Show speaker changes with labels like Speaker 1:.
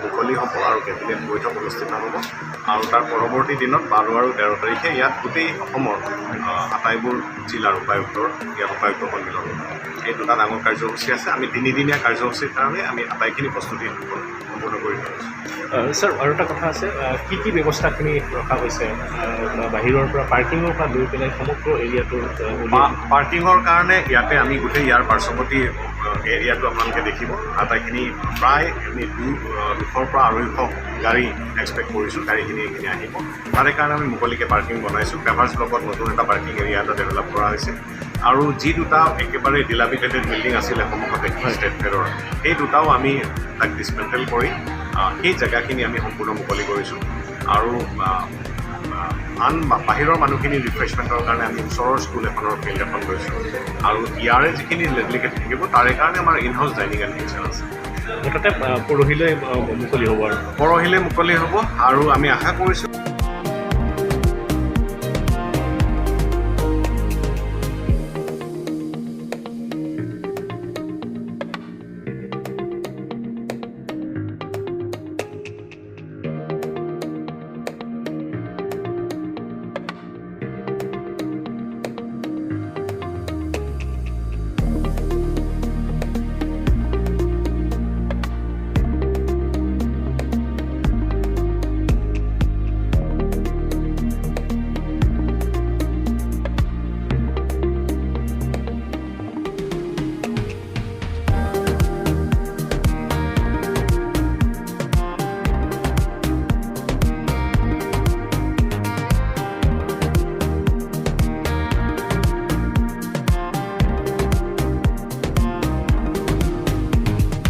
Speaker 1: মুকলি হ'ব আৰু কেবিনেট বৈঠক অনুষ্ঠিত হ'ব আৰু তাৰ পৰৱৰ্তী দিনত 12 আৰু 13 তাৰিখে ইয়াত গোটেই অসমৰ আটাইবোৰ জিলাৰ উপায়ুক্তৰ ইয়াত উপায়ুক্ত সন্মিলন এই দুটা ডাঙৰ কাৰ্যসূচী আছে আমি 3দিনীয়া কাৰ্যসূচীৰ কাৰণে আমি আটাইখিনি প্ৰস্তুতি সম্পূৰ্ণ কৰি থৈছোঁ
Speaker 2: স্যাৰ আৰু এটা কথা আছে কি ব্যৱস্থাখিনি ৰখা হৈছে বাহিৰৰ পৰা পাৰ্কিঙৰ পৰা লৈ পেলাই সমগ্ৰ এৰিয়াটোৰ
Speaker 1: পাৰ্কিঙৰ কাৰণে ইয়াতে আমি গোটেই ইয়াৰ পাৰ্শ্বৱৰ্তী এৰিয়াটো আপোনালোকে দেখিব আটাইখিনি প্ৰায় আমি 200ৰ পৰা 250 গাড়ী এক্সপেক্ট কৰিছোঁ গাড়ীখিনি এইখিনি আহিব তাৰে কাৰণে আমি মুকলিকৈ পাৰ্কিং বনাইছোঁ পেভাৰ্ছ ব্লকত নতুন এটা পাৰ্কিং এৰিয়া এটা ডেভেলপ কৰা হৈছে আৰু যি দুটা একেবাৰে ডিলাবিটেটেড বিল্ডিং আছিলে সন্মুখতে ষ্টেট ফেয়াৰৰ সেই দুটাও আমি তাক ডিছমেণ্টেল কৰি সেই জেগাখিনি আমি সম্পূৰ্ণ মুকলি কৰিছোঁ আৰু আন বাহিৰৰ মানুহখিনি ৰিফ্ৰেছমেণ্টৰ কাৰণে আমি ওচৰৰ স্কুল এখনৰ ফিল্ড এখন লৈছোঁ আৰু ইয়াৰে যিখিনি ডেডিকেট থাকিব তাৰে কাৰণে আমাৰ in house dining and kitchen আছে
Speaker 2: মুঠতে পৰহিলৈ মুকলি হ'ব
Speaker 1: পৰহিলৈ মুকলি হ'ব আৰু আমি আশা কৰিছোঁ